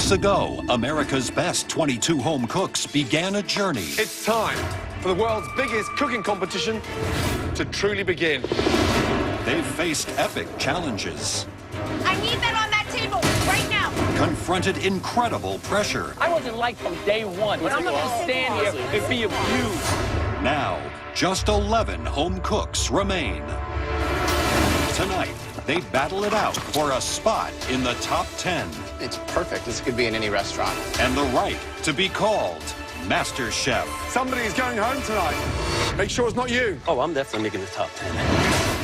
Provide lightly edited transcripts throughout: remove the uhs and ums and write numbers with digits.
weeks ago, America's best 22 home cooks began a journey. It's time for the world's biggest cooking competition to truly begin. They've faced epic challenges. I need that on that table right now. Confronted incredible pressure. I wasn't like from day one. I'm not going to stand here and be abused. Now, just 11 home cooks remain. Tonight, they battle it out for a spot in the top 10. It's perfect. This could be in any restaurant. And the right to be called Masterchef. Somebody's going home tonight. Make sure it's not you. Oh, I'm definitely making the top 10.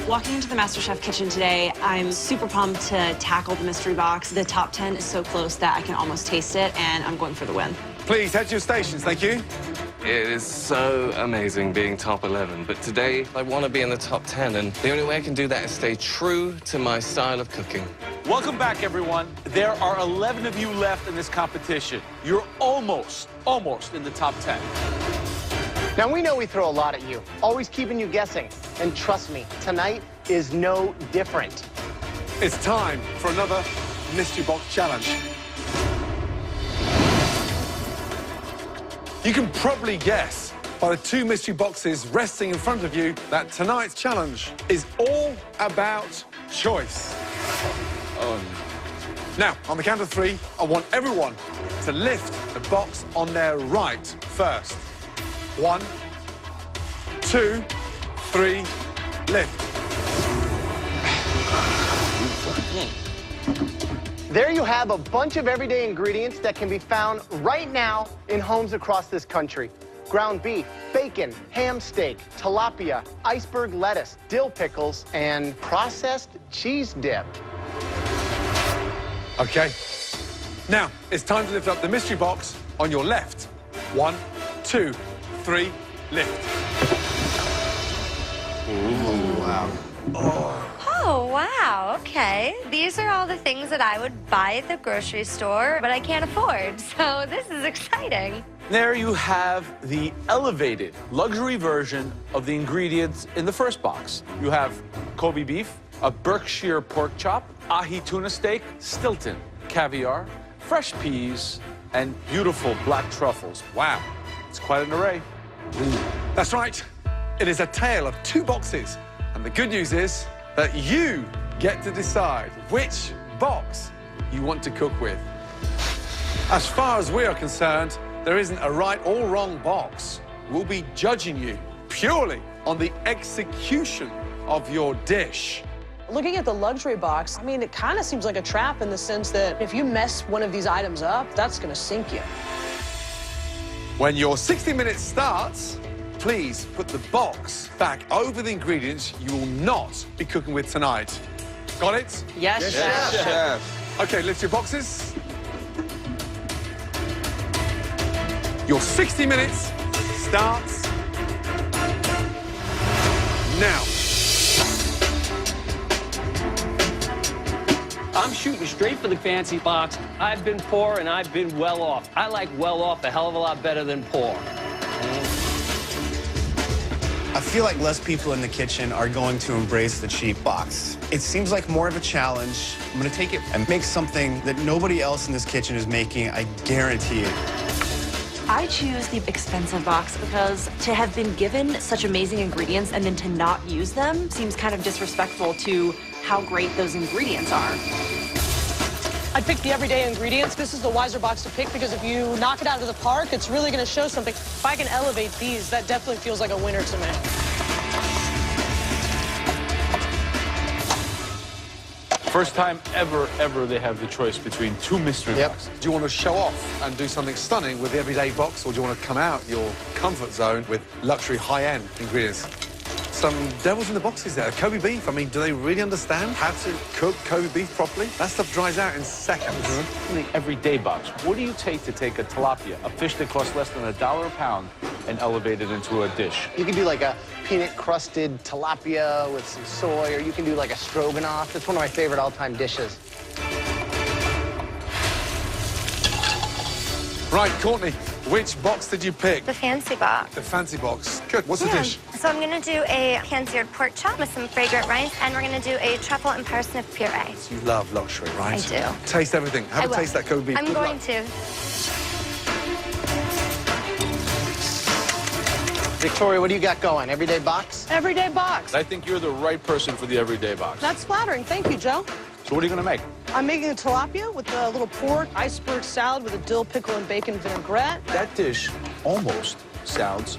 Walking into the Masterchef kitchen today, I'm super pumped to tackle the mystery box. The top 10 is so close that I can almost taste it, and I'm going for the win. Please head to your stations, thank you. It is so amazing being top 11, but today I want to be in the top 10, and the only way I can do that is stay true to my style of cooking. Welcome back, everyone. There are 11 of you left in this competition. You're almost in the top 10. Now, we know we throw a lot at you, always keeping you guessing. And trust me, tonight is no different. It's time for another mystery box challenge. You can probably guess by the two mystery boxes resting in front of you that tonight's challenge is all about choice. Oh, Now, on the count of 3, I want everyone to lift the box on their right first. 1, 2, 3, lift. There you have a bunch of everyday ingredients that can be found right now in homes across this country. Ground beef, bacon, ham steak, tilapia, iceberg lettuce, dill pickles, and processed cheese dip. Okay. Now, it's time to lift up the mystery box on your left. 1, 2, 3, lift. Oh, wow, okay. These are all the things that I would buy at the grocery store, but I can't afford, so this is exciting. There you have the elevated luxury version of the ingredients in the first box. You have Kobe beef, a Berkshire pork chop, ahi tuna steak, Stilton caviar, fresh peas, and beautiful black truffles. Wow, it's quite an array. That's right. It is a tale of 2 boxes. And the good news is that you get to decide which box you want to cook with. As far as we are concerned, there isn't a right or wrong box. We'll be judging you purely on the execution of your dish. Looking at the luxury box, I mean, it kind of seems like a trap in the sense that if you mess one of these items up, that's going to sink you. When your 60 minutes starts, please put the box back over the ingredients you will not be cooking with tonight. Got it? Yes, yes, chef. Okay, lift your boxes. Your 60 minutes starts now. I'm shooting straight for the fancy box. I've been poor and I've been well off. I like well off a hell of a lot better than poor. I feel like less people in the kitchen are going to embrace the cheap box. It seems like more of a challenge. I'm gonna take it and make something that nobody else in this kitchen is making, I guarantee it. I choose the expensive box because to have been given such amazing ingredients and then to not use them seems kind of disrespectful to how great those ingredients are. I'd pick the everyday ingredients. This is the wiser box to pick because if you knock it out of the park, it's really going to show something. If I can elevate these, that definitely feels like a winner to me. First time ever they have the choice between 2 mystery boxes. Do you want to show off and do something stunning with the everyday box, or do you want to come out your comfort zone with luxury high-end ingredients? Some devils in the boxes there. Kobe beef, I mean, do they really understand how to cook Kobe beef properly? That stuff dries out in seconds. In the everyday box, what do you take to take a tilapia, a fish that costs less than $1 a pound, and elevate it into a dish? You can do like a peanut-crusted tilapia with some soy, or you can do like a stroganoff. It's one of my favorite all-time dishes. Right, Courtney, Which box did you pick? The fancy box. The fancy box. Good. What's the dish? So I'm gonna do a pan-seared pork chop with some fragrant rice, and we're gonna do a truffle and parsnip puree. You love luxury, right? I do. Taste everything. Have a taste of that Kobe beef. I'm Good going luck. to. Victoria, what do you got going? Everyday box? Everyday box. I think you're the right person for the everyday box. That's flattering. Thank you, Joe. So what are you going to make? I'm making a tilapia with a little pork, iceberg salad with a dill pickle and bacon vinaigrette. That dish almost sounds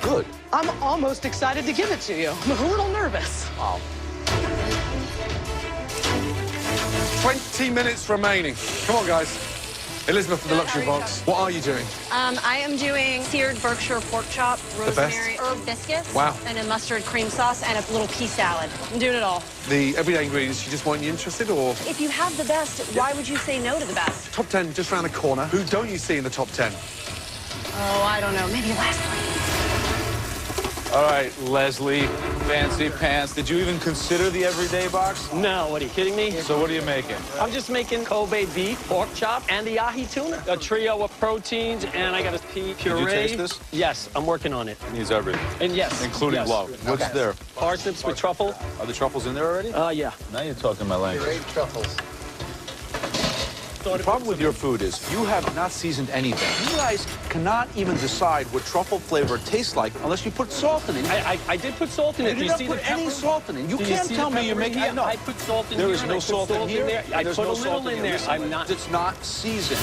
good. I'm almost excited to give it to you. I'm a little nervous. Wow. 20 minutes remaining. Come on, guys. Elizabeth, the luxury box. What are you doing? I am doing seared Berkshire pork chop, rosemary herb biscuits, Wow. and a mustard cream sauce, and a little pea salad. I'm doing it all. The everyday ingredients, you just want you interested, or? If you have the best, why would you say no to the best? Top 10 just around the corner. Who don't you see in the top 10? Oh, I don't know. Maybe Leslie. All right, Leslie, fancy pants. Did you even consider the everyday box? No, what, are you kidding me? So what are you making? I'm just making Kobe beef, pork chop, and the ahi tuna. A trio of proteins, and I got a pea puree. Did you taste this? Yes, I'm working on it. It needs everything. And yes. Including yes. love. What's there? Parsnips with truffle. Are the truffles in there already? Yeah. Now you're talking my language. Pureed truffles. The problem with your food is you have not seasoned anything. You guys cannot even decide what truffle flavor tastes like unless you put salt in it. I did put salt in it. You Do you did see not the put any pepper? salt in it. You Do can't see tell the me you're pepper making... here? No. I put salt in There here. is and no I put salt in here. there. I There's put no a little salt in there. Listen, I'm not... It's not seasoned.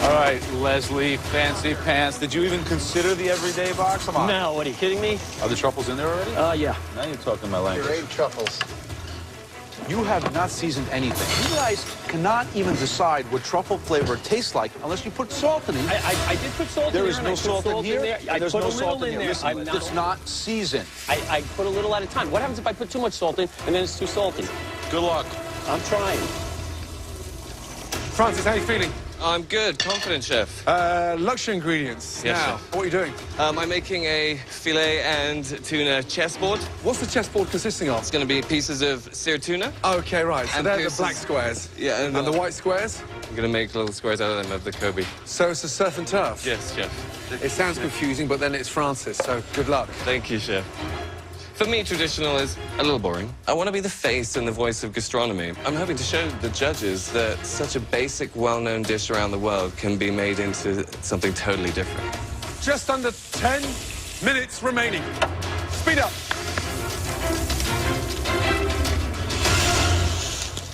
All right, Leslie, fancy pants. Did you even consider the everyday box? Come on. No, what, are you kidding me? Are the truffles in there already? Yeah. Now you're talking my language. Pureed truffles. You have not seasoned anything. You guys cannot even decide what truffle flavor tastes like unless you put salt in it. I did put salt in There there. is and no I put salt in here. there. I There's put no a salt little in in here. there. Listen, it's not seasoned. I put a little at a time. What happens if I put too much salt in and then it's too salty? Good luck. I'm trying. Francis, how are you feeling? I'm good, confident, chef. Luxury ingredients. Yes, now, chef. what are you doing? I'm making a filet and tuna chessboard. What's the chessboard consisting of? It's going to be pieces of seared tuna. Okay, right. So And they're the pieces- black squares. Yeah, And the white squares? I'm going to make little squares out of them of the Kobe. So it's a surf and turf? Yes, chef. It sounds confusing, but then it's Francis, so good luck. Thank you, chef. For me, traditional is a little boring. I want to be the face and the voice of gastronomy. I'm hoping to show the judges that such a basic, well-known dish around the world can be made into something totally different. Just under 10 minutes remaining. Speed up.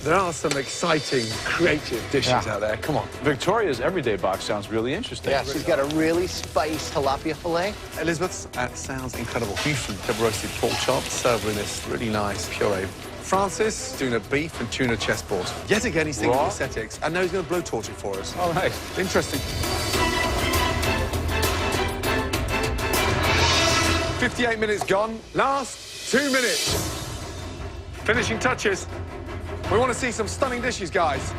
There are some exciting, creative dishes out there. Come on. Victoria's everyday box sounds really interesting. Yeah, she's got a really spiced tilapia fillet. Elizabeth's, that sounds incredible. Beef and double roasted pork chop served with this really nice puree. Francis doing a beef and tuna chessboard. Yet again, he's thinking Raw? of aesthetics. I know he's going to blowtorch it for us. All right. Interesting. 58 minutes gone. Last 2 minutes. Finishing touches. We want to see some stunning dishes, guys.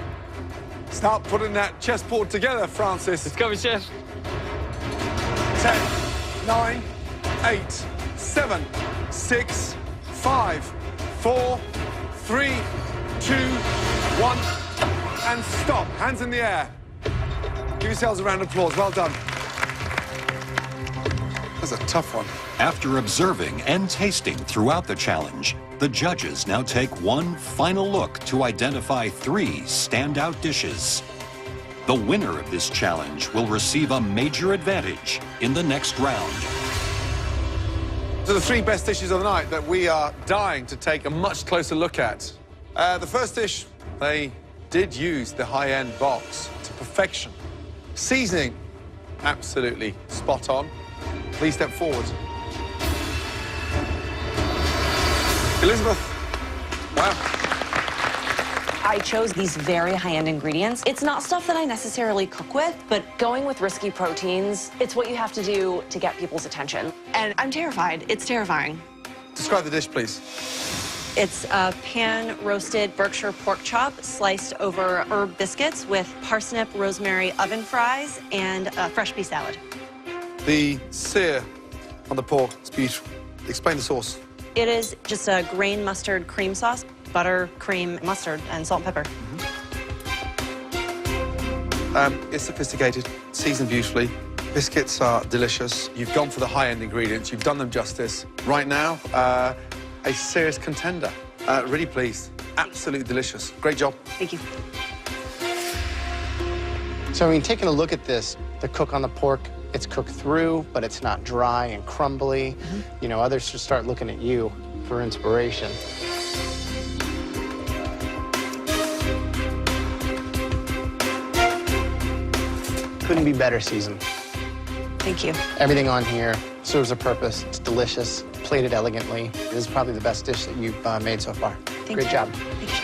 Start putting that chessboard together, Francis. Let's go, chef. 10, 9, 8, 7, 6, 5, 4, 3, 2, 1, and stop. Hands in the air. Give yourselves a round of applause. Well done. That's a tough one. After observing and tasting throughout the challenge, the judges now take one final look to identify 3 standout dishes. The winner of this challenge will receive a major advantage in the next round. So the 3 best dishes of the night that we are dying to take a much closer look at. The first dish, they did use the high-end box to perfection. Seasoning, absolutely spot on. Please step forward. Elizabeth. Wow. I chose these very high-end ingredients. It's not stuff that I necessarily cook with, but going with risky proteins, it's what you have to do to get people's attention. And I'm terrified. It's terrifying. Describe the dish, please. It's a pan-roasted Berkshire pork chop sliced over herb biscuits with parsnip, rosemary oven fries, and a fresh pea salad. The sear on the pork is beautiful. Explain the sauce. It is just a grain mustard cream sauce, butter, cream, mustard, and salt and pepper. It's sophisticated, seasoned beautifully. Biscuits are delicious. You've gone for the high-end ingredients. You've done them justice. Right now, a serious contender. Really pleased. Absolutely delicious. Great job. Thank you. So, I mean, taking a look at this, the cook on the pork, it's cooked through, but it's not dry and crumbly. You know, others should start looking at you for inspiration. Couldn't be better seasoned. Thank you. Everything on here serves a purpose. It's delicious, plated elegantly. This is probably the best dish that you've made so far. Great job. Thank you.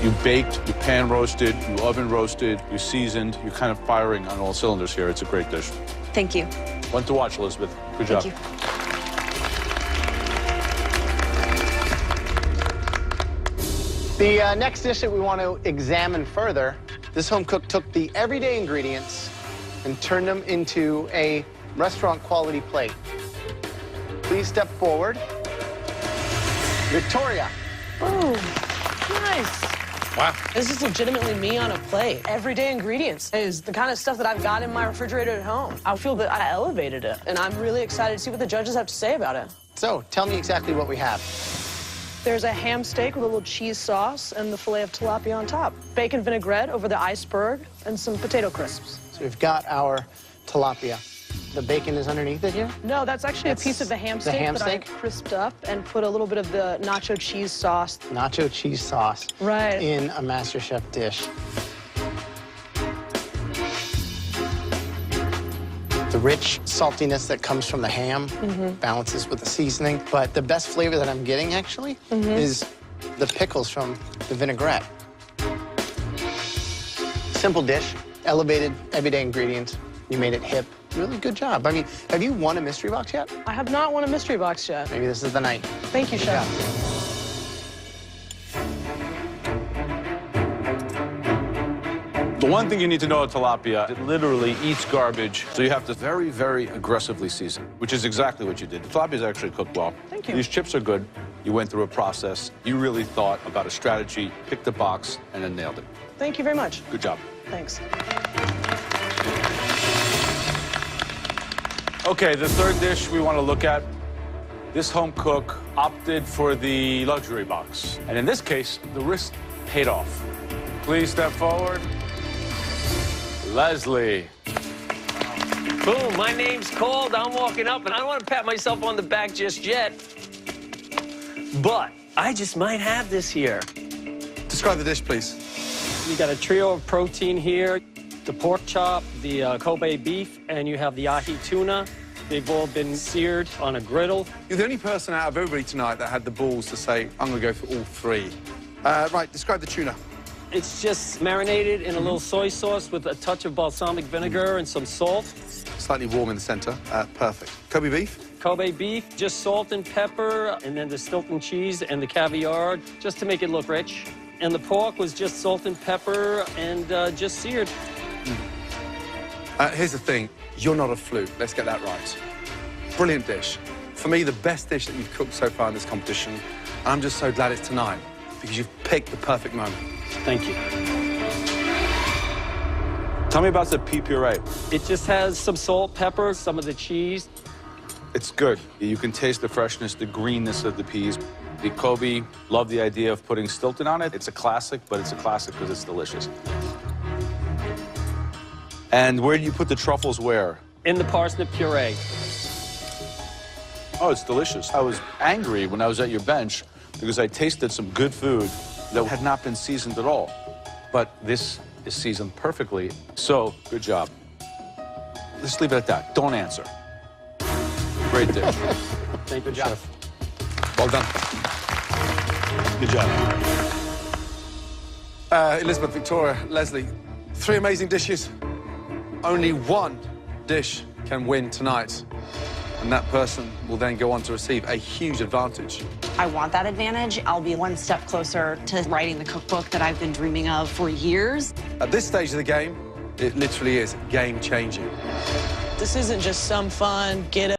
You baked, you pan roasted, you oven roasted, you seasoned. You're kind of firing on all cylinders here. It's a great dish. Thank you. One to watch, Elizabeth. Good job. Thank you. The next dish that we want to examine further, this home cook took the everyday ingredients and turned them into a restaurant quality plate. Please step forward. Victoria. Oh, nice. Wow. This is legitimately me on a plate. Everyday ingredients is the kind of stuff that I've got in my refrigerator at home. I feel that I elevated it, and I'm really excited to see what the judges have to say about it. So, tell me exactly what we have. There's a ham steak with a little cheese sauce and the filet of tilapia on top. Bacon vinaigrette over the iceberg and some potato crisps. So we've got our tilapia. The bacon is underneath it here? No, that's actually a piece of the ham steak that I crisped up and put a little bit of the nacho cheese sauce. Nacho cheese sauce. Right. In a Masterchef dish. The rich saltiness that comes from the ham balances with the seasoning. But the best flavor that I'm getting, actually, is the pickles from the vinaigrette. Simple dish, elevated, everyday ingredients. You made it hip. Really good job. I mean, have you won a mystery box yet? I have not won a mystery box yet. Maybe this is the night. Thank you, Chef. The one thing you need to know about tilapia, it literally eats garbage, so you have to very, very aggressively season, which is exactly what you did. The tilapia is actually cooked well. Thank you. These chips are good. You went through a process. You really thought about a strategy, picked a box, and then nailed it. Thank you very much. Good job. Thanks. Okay, the third dish we want to look at. This home cook opted for the luxury box. And in this case, the risk paid off. Please step forward. Leslie. Boom, my name's called. I'm walking up, and I don't want to pat myself on the back just yet. But I just might have this here. Describe the dish, please. You got a trio of protein here. The pork chop, the Kobe beef, and you have the ahi tuna. They've all been seared on a griddle. You're the only person out of everybody tonight that had the balls to say, I'm going to go for all three. Right, describe the tuna. It's just marinated in a little soy sauce with a touch of balsamic vinegar and some salt. Slightly warm in the center. Perfect. Kobe beef? Kobe beef, just salt and pepper, and then the Stilton cheese and the caviar, just to make it look rich. And the pork was just salt and pepper and just seared. Here's the thing. You're not a fluke. Let's get that right. Brilliant dish. For me, the best dish that you've cooked so far in this competition. And I'm just so glad it's tonight because you've picked the perfect moment. Thank you. Tell me about the pea puree. It just has some salt, pepper, some of the cheese. It's good. You can taste the freshness, the greenness of the peas. The Kobe, love the idea of putting Stilton on it. It's a classic, but it's a classic because it's delicious. And where do you put the truffles where? In the parsnip puree. Oh, it's delicious. I was angry when I was at your bench because I tasted some good food that had not been seasoned at all. But this is seasoned perfectly, so good job. Let's leave it at that. Don't answer. Great dish. Thank you, job. Chef. Well done. Good job. Elizabeth, Victoria, Leslie, three amazing dishes. Only one dish can win tonight. And that person will then go on to receive a huge advantage. I want that advantage. I'll be one step closer to writing the cookbook that I've been dreaming of for years. At this stage of the game, It literally is game-changing. This isn't just some fun, get